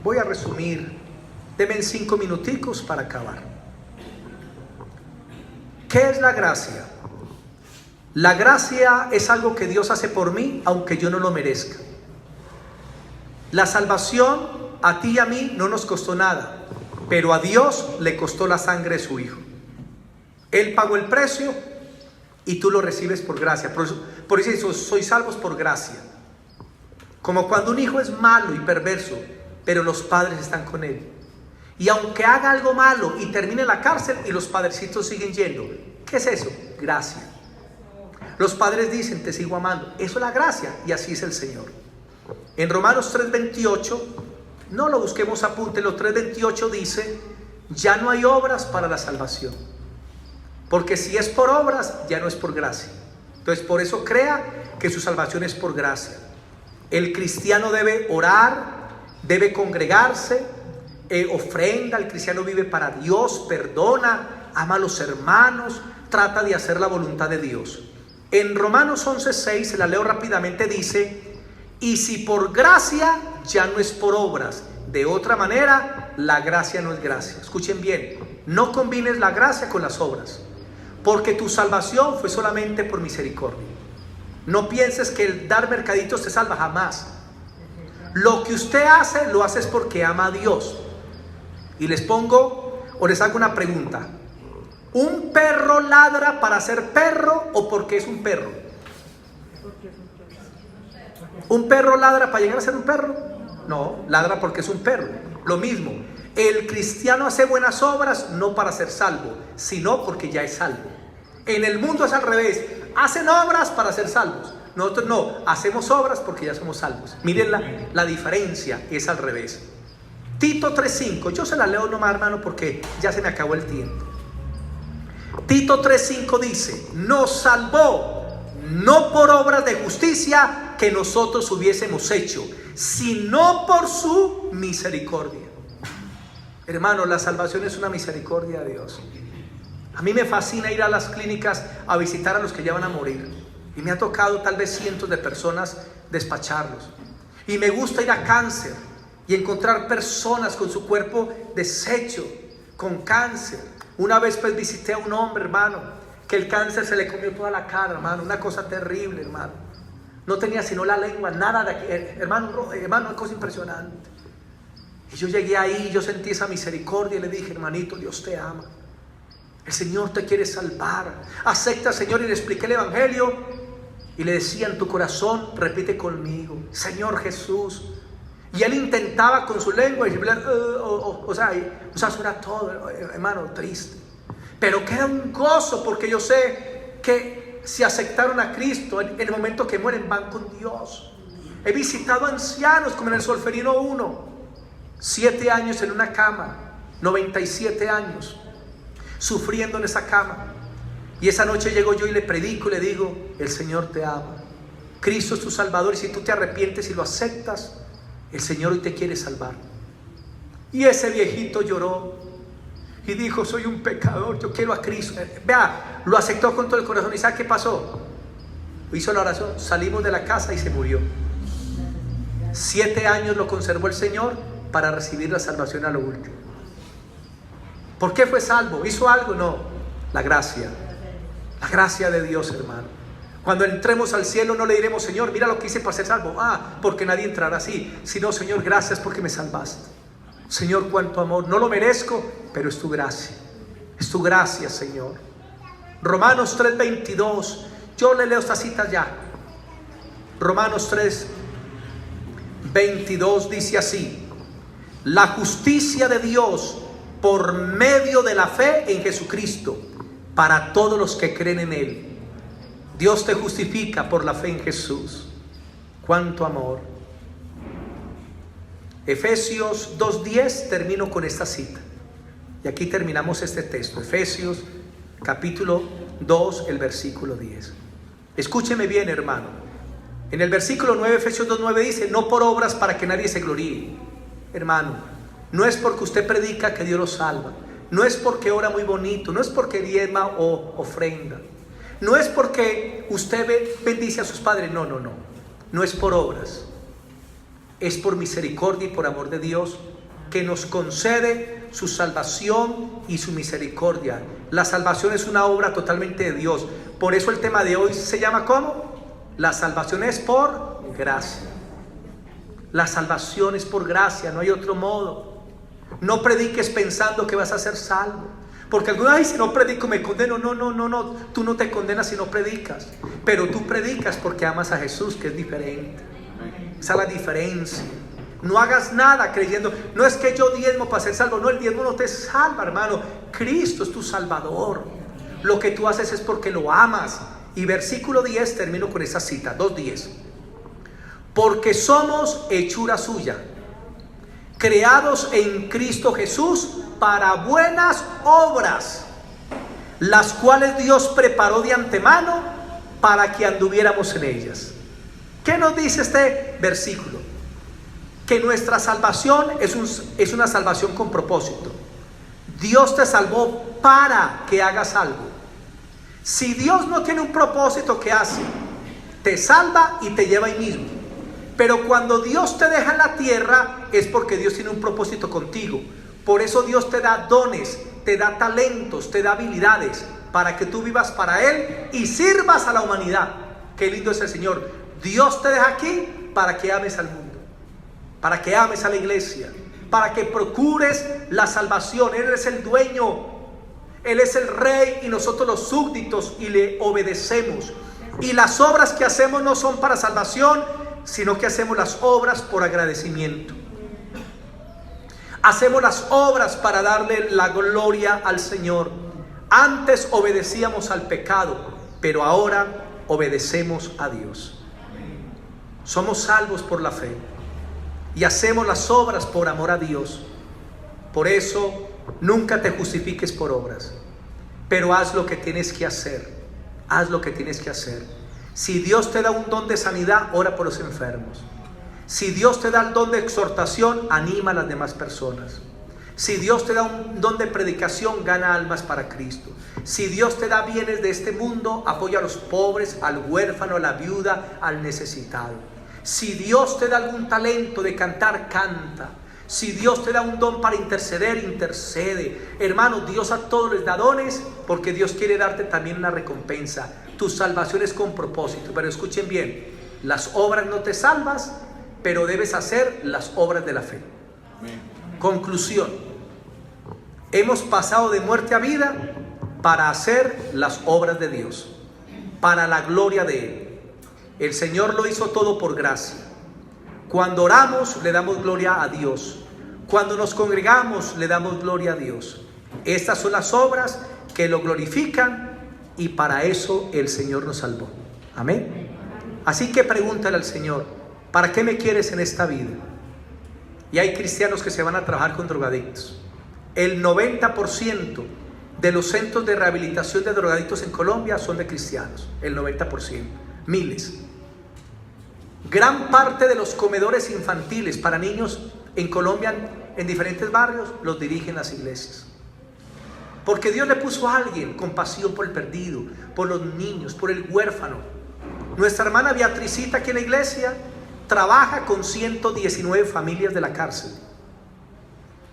Voy a resumir. Denme 5 minuticos para acabar. ¿Qué es la gracia? La gracia es algo que Dios hace por mí, aunque yo no lo merezca. La salvación a ti y a mí no nos costó nada, pero a Dios le costó la sangre de su Hijo. Él pagó el precio y tú lo recibes por gracia. Por eso sois salvos por gracia. Como cuando un hijo es malo y perverso, pero los padres están con él. Y aunque haga algo malo y termine en la cárcel y los padrecitos siguen yendo. ¿Qué es eso? Gracia. Los padres dicen, te sigo amando. Eso es la gracia, y así es el Señor. En Romanos 3:28, no lo busquemos, apúntenlo. 3:28 dice, ya no hay obras para la salvación. Porque si es por obras, ya no es por gracia. Entonces por eso crea que su salvación es por gracia. El cristiano debe orar, debe congregarse, ofrenda. El cristiano vive para Dios, perdona, ama a los hermanos, trata de hacer la voluntad de Dios. En Romanos 11:6, se la leo rápidamente, dice, y si por gracia, ya no es por obras. De otra manera, la gracia no es gracia. Escuchen bien, no combines la gracia con las obras, porque tu salvación fue solamente por misericordia. No pienses que el dar mercaditos te salva, jamás. Lo que usted hace, lo hace es porque ama a Dios. Y les hago una pregunta. ¿Un perro ladra para ser perro o porque es un perro? ¿Un perro ladra para llegar a ser un perro? No, ladra porque es un perro. Lo mismo, el cristiano hace buenas obras no para ser salvo, sino porque ya es salvo. En el mundo es al revés. Hacen obras para ser salvos. Nosotros no, hacemos obras porque ya somos salvos. Miren la diferencia, es al revés. Tito 3:5, yo se la leo nomás, hermano, porque ya se me acabó el tiempo. Tito 3:5 dice, nos salvó no por obras de justicia que nosotros hubiésemos hecho, sino por su misericordia. Hermano, la salvación es una misericordia de Dios. A mí me fascina ir a las clínicas a visitar a los que ya van a morir. Y me ha tocado tal vez cientos de personas despacharlos. Y me gusta ir a cáncer y encontrar personas con su cuerpo deshecho, con cáncer. Una vez pues visité a un hombre, hermano, que el cáncer se le comió toda la cara, hermano. Una cosa terrible, hermano. No tenía sino la lengua, nada de aquí. Hermano, una cosa impresionante. Y yo llegué ahí, yo sentí esa misericordia y le dije, hermanito, Dios te ama. El Señor te quiere salvar. Acepta, Señor, y le expliqué el evangelio. Y le decía en tu corazón, repite conmigo, Señor Jesús. Y él intentaba con su lengua, y eso era todo, hermano, triste. Pero queda un gozo, porque yo sé que si aceptaron a Cristo, en el momento que mueren van con Dios. He visitado ancianos, como en el Solferino 1, 7 años en una cama, 97 años, sufriendo en esa cama. Y esa noche llego yo y le predico y le digo, el Señor te ama. Cristo es tu Salvador, y si tú te arrepientes y lo aceptas, el Señor hoy te quiere salvar. Y ese viejito lloró y dijo, soy un pecador, yo quiero a Cristo. Vea, lo aceptó con todo el corazón. ¿Y sabe qué pasó? Hizo la oración, salimos de la casa y se murió. 7 años lo conservó el Señor para recibir la salvación a lo último. ¿Por qué fue salvo? ¿Hizo algo? No, la gracia. La gracia de Dios, hermano. Cuando entremos al cielo no le diremos, Señor, mira lo que hice para ser salvo. Porque nadie entrará así. Sino, Señor, gracias porque me salvaste. Señor, cuánto amor. No lo merezco, pero es tu gracia. Es tu gracia, Señor. Romanos 3:22. Yo le leo esta cita ya. Romanos 3:22 dice así: la justicia de Dios por medio de la fe en Jesucristo para todos los que creen en Él. Dios te justifica por la fe en Jesús. Cuánto amor. Efesios 2:10, termino con esta cita. Y aquí terminamos este texto. Efesios capítulo 2, el versículo 10. Escúcheme bien, hermano. En el versículo 9, Efesios 2:9 dice, no por obras para que nadie se gloríe. Hermano, No es porque usted predica que Dios lo salva. No es porque ora muy bonito. No es porque diezma o ofrenda. No es porque usted bendice a sus padres. No, no, no. No es por obras. Es por misericordia y por amor de Dios que nos concede su salvación y su misericordia. La salvación es una obra totalmente de Dios. Por eso el tema de hoy se llama ¿cómo? La salvación es por gracia. La salvación es por gracia, no hay otro modo. No prediques pensando que vas a ser salvo. Porque algunos, ay, si no predico me condeno. No, no, no, no. Tú no te condenas si no predicas. Pero tú predicas porque amas a Jesús, que es diferente. Esa es la diferencia. No hagas nada creyendo, no es que yo diezmo para ser salvo. No, el diezmo no te salva, hermano. Cristo es tu salvador. Lo que tú haces es porque lo amas. Y versículo 10, termino con esa cita, 2:10. Porque somos hechura suya, creados en Cristo Jesús para buenas obras, las cuales Dios preparó de antemano para que anduviéramos en ellas. ¿Qué nos dice este versículo? Que nuestra salvación es una salvación con propósito. Dios te salvó para que hagas algo. Si Dios no tiene un propósito, ¿qué hace? Te salva y te lleva ahí mismo. Pero cuando Dios te deja en la tierra es porque Dios tiene un propósito contigo. Por eso Dios te da dones, te da talentos, te da habilidades para que tú vivas para Él y sirvas a la humanidad. Qué lindo es el Señor. Dios te deja aquí para que ames al mundo, para que ames a la iglesia, para que procures la salvación. Él es el dueño, Él es el rey y nosotros los súbditos y le obedecemos. Y las obras que hacemos no son para salvación, sino que hacemos las obras por agradecimiento. Hacemos las obras para darle la gloria al Señor. Antes obedecíamos al pecado, pero ahora obedecemos a Dios. Somos salvos por la fe y hacemos las obras por amor a Dios. Por eso nunca te justifiques por obras, pero haz lo que tienes que hacer. Haz lo que tienes que hacer. Si Dios te da un don de sanidad, ora por los enfermos. Si Dios te da el don de exhortación, anima a las demás personas. Si Dios te da un don de predicación, gana almas para Cristo. Si Dios te da bienes de este mundo, apoya a los pobres, al huérfano, a la viuda, al necesitado. Si Dios te da algún talento de cantar, canta. Si Dios te da un don para interceder, intercede. Hermano, Dios a todos les da dones porque Dios quiere darte también una recompensa. Tu salvación es con propósito. Pero escuchen bien, las obras no te salvas, pero debes hacer las obras de la fe. Conclusión: hemos pasado de muerte a vida para hacer las obras de Dios, para la gloria de Él. El Señor lo hizo todo por gracia. Cuando oramos, le damos gloria a Dios. Cuando nos congregamos, le damos gloria a Dios. Estas son las obras que lo glorifican y para eso el Señor nos salvó. Amén. Así que pregúntale al Señor: ¿para qué me quieres en esta vida? Y hay cristianos que se van a trabajar con drogadictos. El 90% de los centros de rehabilitación de drogadictos en Colombia son de cristianos. El 90%. Miles. Gran parte de los comedores infantiles para niños en Colombia, en diferentes barrios, los dirigen las iglesias. Porque Dios le puso a alguien con pasión por el perdido, por los niños, por el huérfano. Nuestra hermana Beatricita aquí en la iglesia trabaja con 119 familias de la cárcel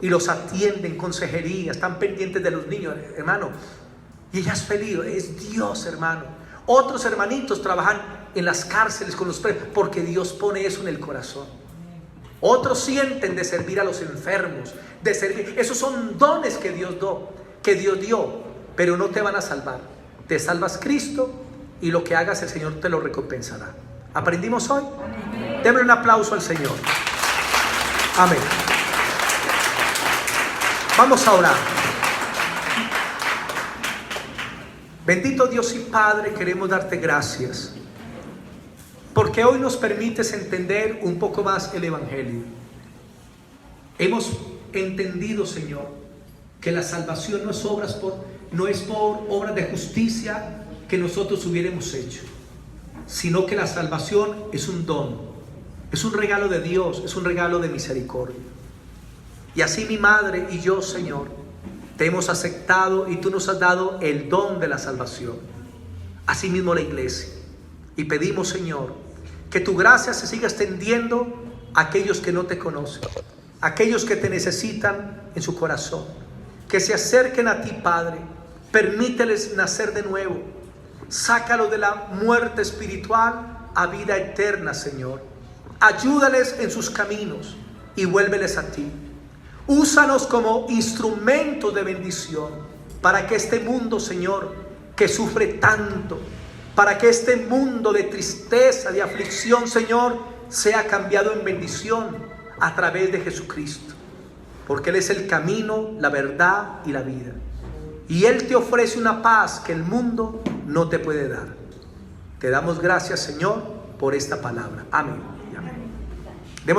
y los atienden, consejería, están pendientes de los niños, hermano, y ella es feliz. Es Dios, hermano. Otros hermanitos trabajan en las cárceles con los presos porque Dios pone eso en el corazón. Otros sienten de servir a los enfermos, de servir. Esos son dones que Dios dio, pero no te van a salvar. Te salvas Cristo y lo que hagas el Señor te lo recompensará. ¿Aprendimos hoy? Démosle un aplauso al Señor. Amén. Vamos a orar. Bendito Dios y Padre, queremos darte gracias porque hoy nos permites entender un poco más el Evangelio. Hemos entendido, Señor, que la salvación no es por obras de justicia que nosotros hubiéramos hecho, sino que la salvación es un don, es un regalo de Dios, es un regalo de misericordia. Y así mi madre y yo, Señor, te hemos aceptado y tú nos has dado el don de la salvación. Asimismo la iglesia. Y pedimos, Señor, que tu gracia se siga extendiendo a aquellos que no te conocen, aquellos que te necesitan en su corazón, que se acerquen a ti, Padre. Permíteles nacer de nuevo. Sácalos de la muerte espiritual a vida eterna, Señor. Ayúdales en sus caminos y vuélveles a ti. Úsanos como instrumentos de bendición para que este mundo, Señor, que sufre tanto, para que este mundo de tristeza, de aflicción, Señor, sea cambiado en bendición a través de Jesucristo. Porque Él es el camino, la verdad y la vida. Y Él te ofrece una paz que el mundo no te puede dar. Te damos gracias, Señor, por esta palabra. Amén.